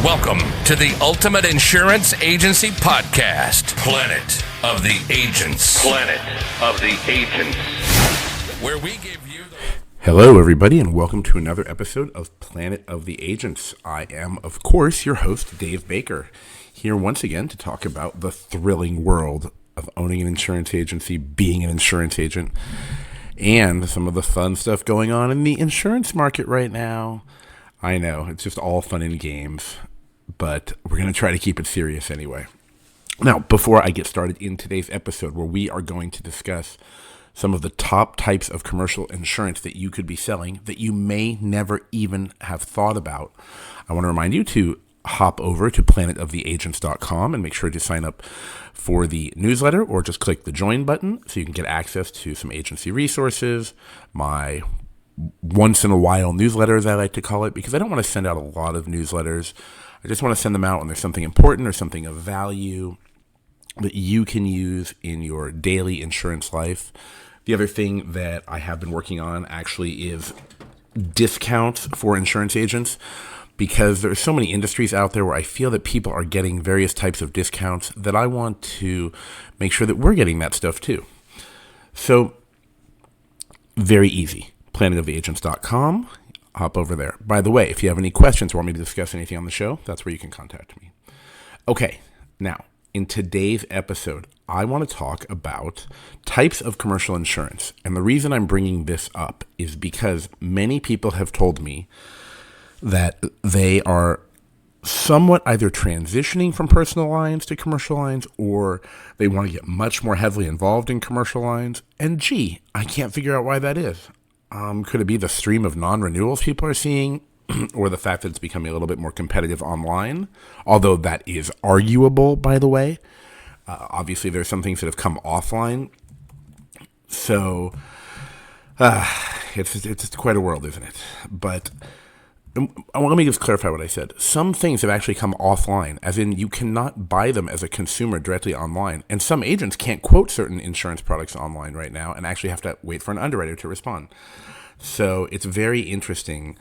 Welcome to the Ultimate Insurance Agency Podcast, Planet of the Agents. Planet of the Agents. Where we give you the... Hello, everybody, and welcome to another episode of Planet of the Agents. I am, of course, your host, Dave Baker, here once again to talk about the thrilling world of owning an insurance agency, being an insurance agent, and some of the fun stuff going on in the insurance market right now. I know, it's just all fun and games, but we're going to try to keep it serious anyway. Now, before I get started in today's episode, where we are going to discuss some of the top types of commercial insurance that you could be selling that you may never even have thought about, I want to remind you to hop over to planetoftheagents.com and make sure to sign up for the newsletter, or just click the join button so you can get access to some agency resources, my once in a while newsletter, as I like to call it, because I don't want to send out a lot of newsletters. I just want to send them out when there's something important or something of value that you can use in your daily insurance life. The other thing that I have been working on actually is discounts for insurance agents, because there are so many industries out there where I feel that people are getting various types of discounts that I want to make sure that we're getting that stuff too. So, very easy. planetoftheagents.com. Hop over there. By the way, if you have any questions or want me to discuss anything on the show, that's where you can contact me. Okay, now, in today's episode, I want to talk about types of commercial insurance. And the reason I'm bringing this up is because many people have told me that they are somewhat either transitioning from personal lines to commercial lines, or they want to get much more heavily involved in commercial lines. And gee, I can't figure out why that is. Could it be the stream of non-renewals people are seeing, or the fact that it's becoming a little bit more competitive online? Although that is arguable, by the way. Obviously, there's some things that have come offline. So, it's quite a world, isn't it? But let me just clarify what I said. Some things have actually come offline, as in you cannot buy them as a consumer directly online. And some agents can't quote certain insurance products online right now and actually have to wait for an underwriter to respond. So it's very interesting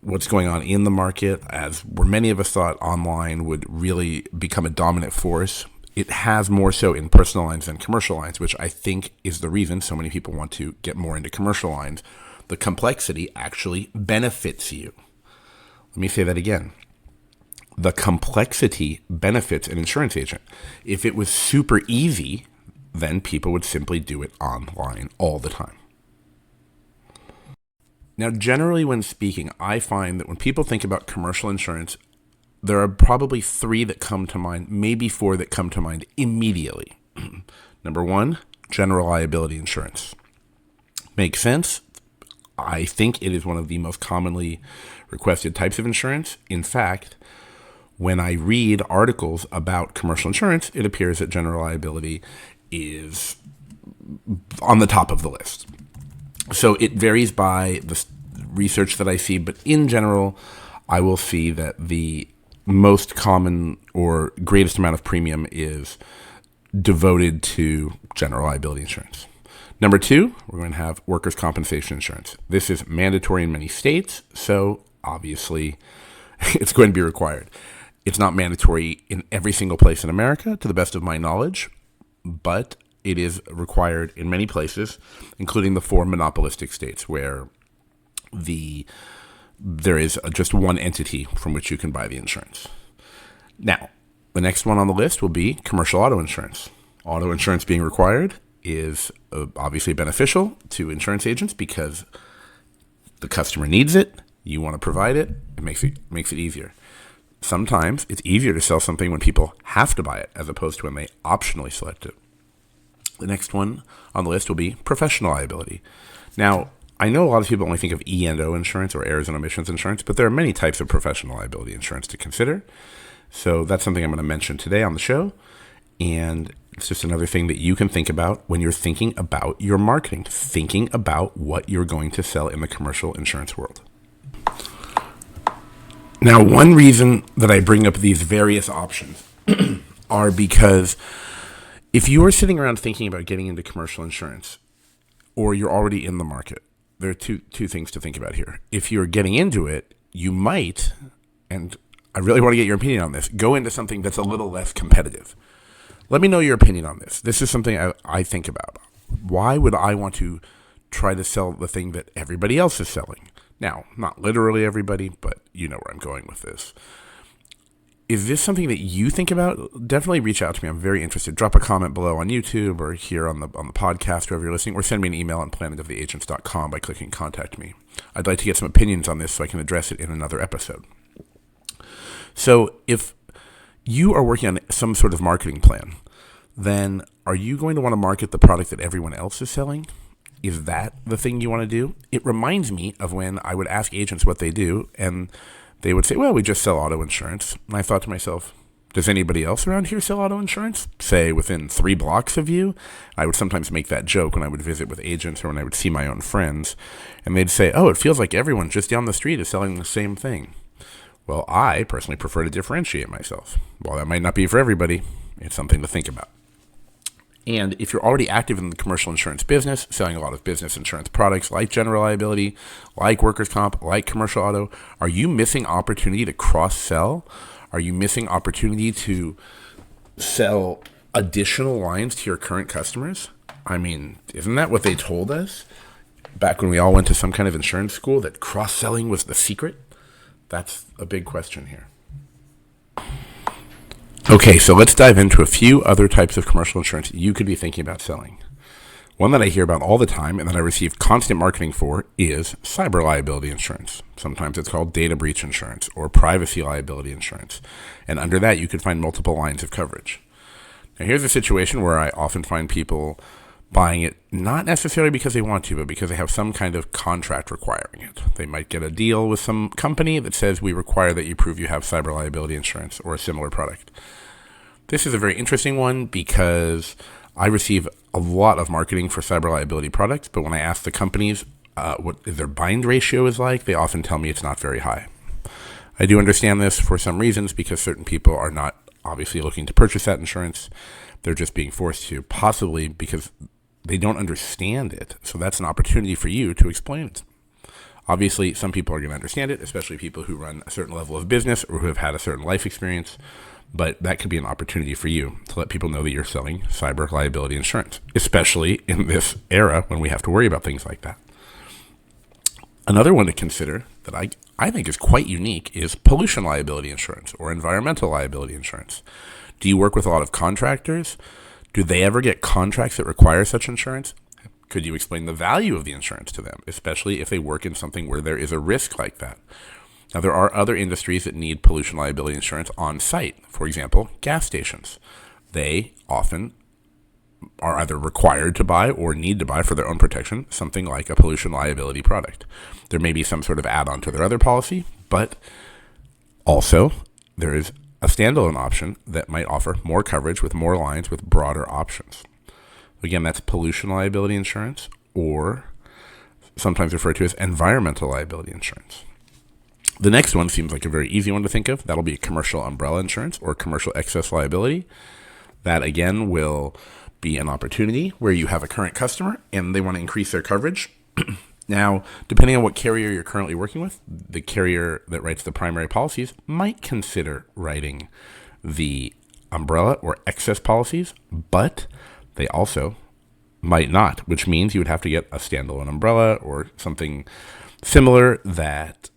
what's going on in the market, as where many of us thought online would really become a dominant force. It has more so in personal lines than commercial lines, which I think is the reason so many people want to get more into commercial lines. The complexity actually benefits you. Let me say that again. The complexity benefits an insurance agent. If it was super easy, then people would simply do it online all the time. Now, generally when speaking, I find that when people think about commercial insurance, there are probably three that come to mind, maybe four that come to mind immediately. Number one, general liability insurance. Makes sense? I think it is one of the most commonly requested types of insurance. In fact, when I read articles about commercial insurance, it appears that general liability is on the top of the list. So it varies by the research that I see, but in general, I will see that the most common or greatest amount of premium is devoted to general liability insurance. Number two, we're going to have workers' compensation insurance. This is mandatory in many states, so obviously it's going to be required. It's not mandatory in every single place in America, to the best of my knowledge, but it is required in many places, including the four monopolistic states where there is just one entity from which you can buy the insurance. Now, the next one on the list will be commercial auto insurance. Auto insurance being required is obviously beneficial to insurance agents because the customer needs it, you want to provide it, it makes it easier. Sometimes it's easier to sell something when people have to buy it as opposed to when they optionally select it. The next one on the list will be professional liability. Now, I know a lot of people only think of E&O insurance or errors and omissions insurance, but there are many types of professional liability insurance to consider. So that's something I'm going to mention today on the show. And it's just another thing that you can think about when you're thinking about your marketing, thinking about what you're going to sell in the commercial insurance world. Now, one reason that I bring up these various options are because if you are sitting around thinking about getting into commercial insurance, or you're already in the market, there are two things to think about here. If you're getting into it, you might, and I really want to get your opinion on this. Go into something that's a little less competitive. Let me know your opinion on this. This is something I think about. Why would I want to try to sell the thing that everybody else is selling? Now, not literally everybody, but you know where I'm going with this. Is this something that you think about? Definitely reach out to me. I'm very interested. Drop a comment below on YouTube or here on the podcast, wherever you're listening, or send me an email on planetoftheagents.com by clicking Contact Me. I'd like to get some opinions on this so I can address it in another episode. So if you are working on some sort of marketing plan, then are you going to want to market the product that everyone else is selling? Is that the thing you want to do? It reminds me of when I would ask agents what they do, and they would say, well, we just sell auto insurance. And I thought to myself, does anybody else around here sell auto insurance? Say within 3 blocks of you? I would sometimes make that joke when I would visit with agents or when I would see my own friends. And they'd say, oh, it feels like everyone just down the street is selling the same thing. Well, I personally prefer to differentiate myself. While that might not be for everybody, it's something to think about. And if you're already active in the commercial insurance business, selling a lot of business insurance products like general liability, like workers' comp, like commercial auto, are you missing opportunity to cross-sell? Are you missing opportunity to sell additional lines to your current customers? I mean, isn't that what they told us back when we all went to some kind of insurance school, that cross-selling was the secret? That's a big question here. Okay, so let's dive into a few other types of commercial insurance you could be thinking about selling. One that I hear about all the time and that I receive constant marketing for is cyber liability insurance. Sometimes it's called data breach insurance or privacy liability insurance. And under that, you could find multiple lines of coverage. Now, here's a situation where I often find people buying it not necessarily because they want to, but because they have some kind of contract requiring it. They might get a deal with some company that says, we require that you prove you have cyber liability insurance or a similar product. This is a very interesting one because I receive a lot of marketing for cyber liability products, but when I ask the companies what their bind ratio is like, they often tell me it's not very high. I do understand this for some reasons because certain people are not obviously looking to purchase that insurance. They're just being forced to, possibly because they don't understand it. So that's an opportunity for you to explain it. Obviously, some people are going to understand it, especially people who run a certain level of business or who have had a certain life experience. But that could be an opportunity for you to let people know that you're selling cyber liability insurance, especially in this era when we have to worry about things like that. Another one to consider that I think is quite unique is pollution liability insurance or environmental liability insurance. Do you work with a lot of contractors? Do they ever get contracts that require such insurance? Could you explain the value of the insurance to them, especially if they work in something where there is a risk like that? Now, there are other industries that need pollution liability insurance on site. For example, gas stations. They often are either required to buy or need to buy for their own protection something like a pollution liability product. There may be some sort of add-on to their other policy, but also there is a standalone option that might offer more coverage with more lines with broader options. Again, that's pollution liability insurance, or sometimes referred to as environmental liability insurance. The next one seems like a very easy one to think of. That'll be commercial umbrella insurance or commercial excess liability. That, again, will be an opportunity where you have a current customer and they want to increase their coverage. Now, depending on what carrier you're currently working with, the carrier that writes the primary policies might consider writing the umbrella or excess policies, but they also might not, which means you would have to get a standalone umbrella or something similar that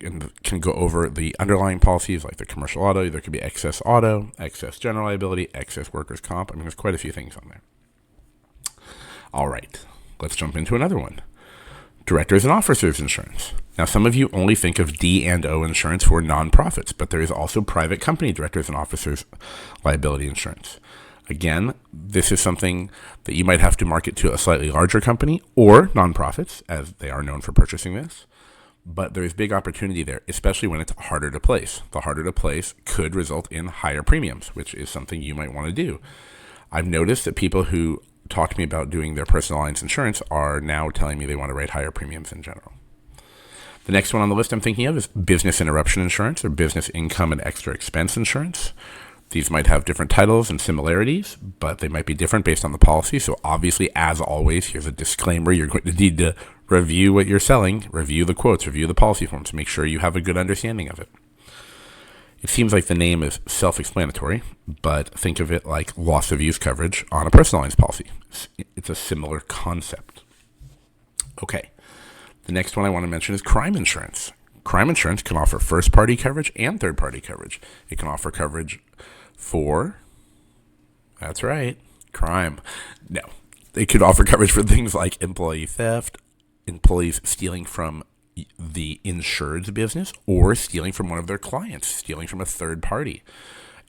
can go over the underlying policies like the commercial auto. There could be excess auto, excess general liability, excess workers' comp. I mean, there's quite a few things on there. All right, let's jump into another one. Directors and officers insurance. Now, some of you only think of D&O insurance for nonprofits, but there is also private company directors and officers liability insurance. Again, this is something that you might have to market to a slightly larger company or nonprofits, as they are known for purchasing this. But there is big opportunity there, especially when it's harder to place. The harder to place could result in higher premiums, which is something you might want to do. I've noticed that people who talk to me about doing their personal lines insurance are now telling me they want to write higher premiums in general. The next one on the list I'm thinking of is business interruption insurance or business income and extra expense insurance. These might have different titles and similarities, but they might be different based on the policy. So obviously, as always, here's a disclaimer. You're going to need to review what you're selling, review the quotes, review the policy forms, make sure you have a good understanding of it. It seems like the name is self-explanatory, but think of it like loss of use coverage on a personal lines policy. It's a similar concept. Okay, the next one I want to mention is crime insurance. Crime insurance can offer first-party coverage and third-party coverage. It can offer coverage for, that's right, crime. No, it could offer coverage for things like employee theft, employees stealing from the insured's business, or stealing from one of their clients, stealing from a third party.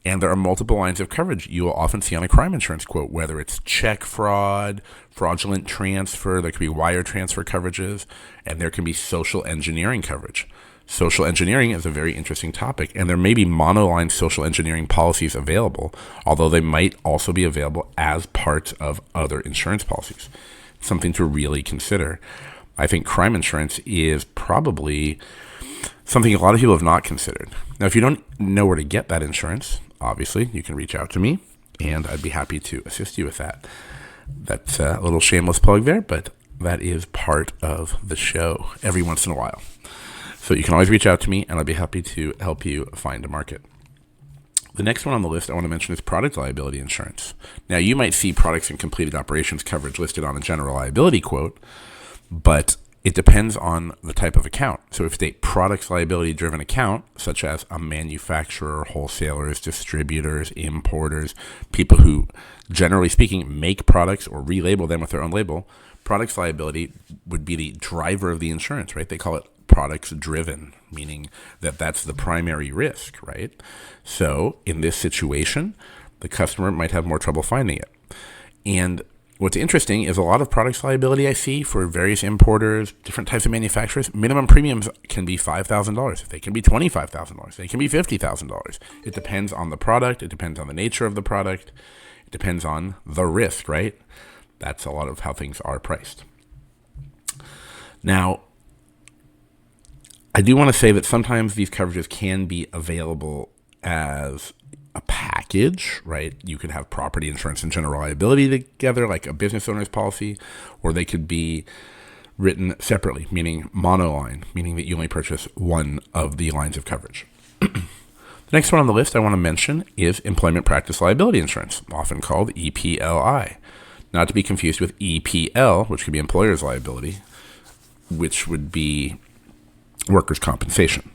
And there are multiple lines of coverage you will often see on a crime insurance quote, whether it's check fraud, fraudulent transfer, there could be wire transfer coverages, and there can be social engineering coverage. Social engineering is a very interesting topic, and there may be monoline social engineering policies available, although they might also be available as parts of other insurance policies. Something to really consider. I think crime insurance is probably something a lot of people have not considered. Now, if you don't know where to get that insurance, obviously, you can reach out to me, and I'd be happy to assist you with that. That's a little shameless plug there, but that is part of the show every once in a while. So you can always reach out to me, and I'd be happy to help you find a market. The next one on the list I want to mention is product liability insurance. Now, you might see products and completed operations coverage listed on a general liability quote, but it depends on the type of account. So if it's a products liability driven account, such as a manufacturer, wholesalers, distributors, importers, people who, generally speaking, make products or relabel them with their own label, products liability would be the driver of the insurance, right? They call it products driven, meaning that that's the primary risk, right? So in this situation, the customer might have more trouble finding it. And what's interesting is a lot of products liability I see for various importers, different types of manufacturers, minimum premiums can be $5,000. They can be $25,000. They can be $50,000. It depends on the product. It depends on the nature of the product. It depends on the risk, right? That's a lot of how things are priced. Now, I do want to say that sometimes these coverages can be available as a package, right? You could have property insurance and general liability together, like a business owner's policy, or they could be written separately, meaning monoline, meaning that you only purchase one of the lines of coverage. The next one on the list I want to mention is employment practice liability insurance, often called EPLI. Not to be confused with EPL, which could be employer's liability, which would be workers' compensation.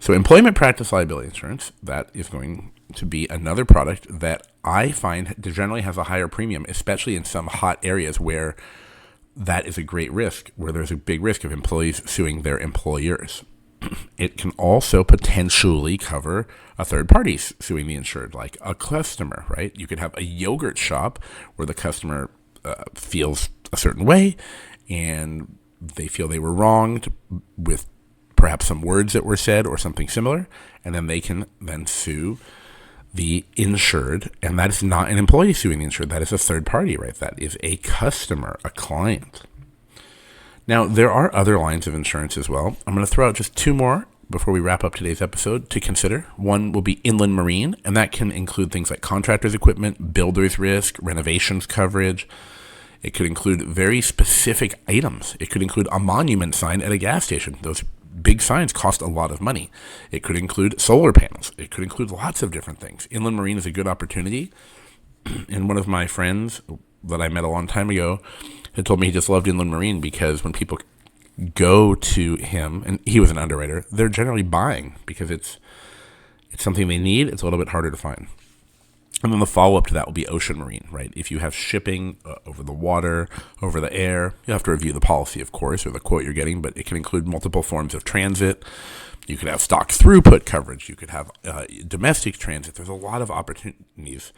So employment practice liability insurance, that is going to be another product that I find generally has a higher premium, especially in some hot areas where that is a great risk, where there's a big risk of employees suing their employers. It can also potentially cover a third party suing the insured, like a customer, right? You could have a yogurt shop where the customer feels a certain way and they feel they were wronged with perhaps some words that were said or something similar, and then they can then sue the insured, and that is not an employee suing the insured. That is a third party, right? That is a customer, a client. Now, there are other lines of insurance as well. I'm going to throw out just two more before we wrap up today's episode to consider. One will be inland marine, and that can include things like contractors' equipment, builder's risk, renovations coverage. It could include very specific items. It could include a monument sign at a gas station. Those big signs cost a lot of money. It could include solar panels. It could include lots of different things. Inland marine is a good opportunity. And one of my friends that I met a long time ago had told me he just loved inland marine because when people go to him, and he was an underwriter, they're generally buying because it's something they need. It's a little bit harder to find. And then the follow-up to that will be ocean marine, right? If you have shipping over the water, over the air, you have to review the policy, of course, or the quote you're getting, but it can include multiple forms of transit. You could have stock throughput coverage. You could have domestic transit. There's a lot of opportunities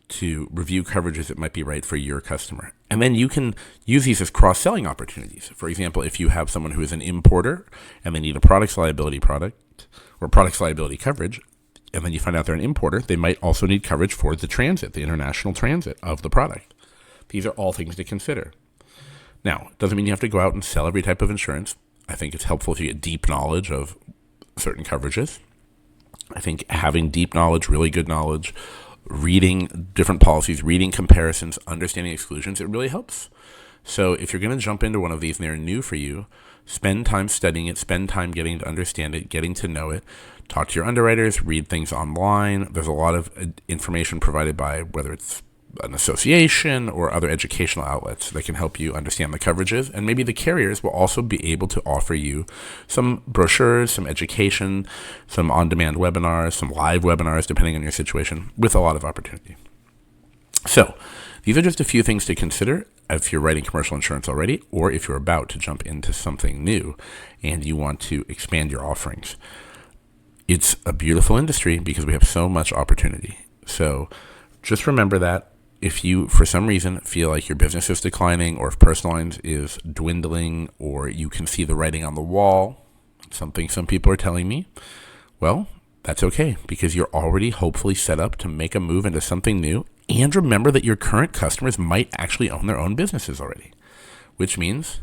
to review coverages that might be right for your customer. And then you can use these as cross-selling opportunities. For example, if you have someone who is an importer and they need a products liability product or products liability coverage, and then you find out they're an importer, they might also need coverage for the transit, the international transit of the product. These are all things to consider. Now, it doesn't mean you have to go out and sell every type of insurance. I think it's helpful if you get deep knowledge of certain coverages. I think having deep knowledge, really good knowledge, reading different policies, reading comparisons, understanding exclusions, it really helps. So if you're going to jump into one of these and they're new for you, Spend time studying it, spend time getting to understand it, getting to know it. Talk to your underwriters, read things online. There's a lot of information provided by whether it's an association or other educational outlets that can help you understand the coverages. And maybe the carriers will also be able to offer you some brochures, some education, some on-demand webinars, some live webinars, depending on your situation, with a lot of opportunity. So these are just a few things to consider if you're writing commercial insurance already, or if you're about to jump into something new and you want to expand your offerings. It's a beautiful industry because we have so much opportunity. So just remember that if you, for some reason, feel like your business is declining, or if personal lines is dwindling, or you can see the writing on the wall, something some people are telling me, well, that's okay, because you're already hopefully set up to make a move into something new. And remember that your current customers might actually own their own businesses already, which means,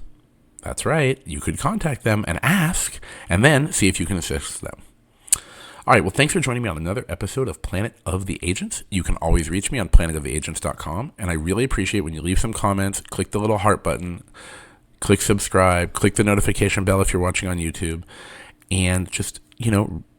that's right, you could contact them and ask, and then see if you can assist them. All right, well, thanks for joining me on another episode of Planet of the Agents. You can always reach me on planetoftheagents.com, and I really appreciate when you leave some comments, click the little heart button, click subscribe, click the notification bell if you're watching on YouTube, and just,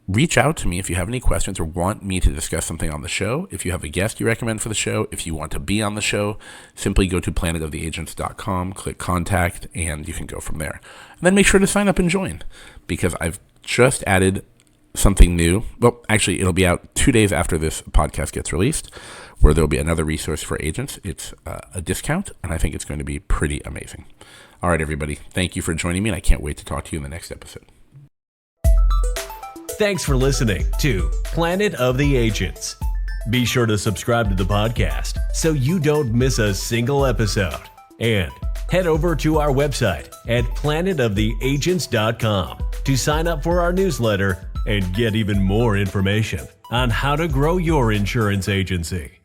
reach out to me if you have any questions or want me to discuss something on the show. If you have a guest you recommend for the show, if you want to be on the show, simply go to planetoftheagents.com, click contact, and you can go from there. And then make sure to sign up and join, because I've just added something new. Well, actually, it'll be out 2 days after this podcast gets released, where there'll be another resource for agents. It's a discount, and I think it's going to be pretty amazing. All right, everybody. Thank you for joining me, and I can't wait to talk to you in the next episode. Thanks for listening to Planet of the Agents. Be sure to subscribe to the podcast so you don't miss a single episode. And head over to our website at planetoftheagents.com to sign up for our newsletter and get even more information on how to grow your insurance agency.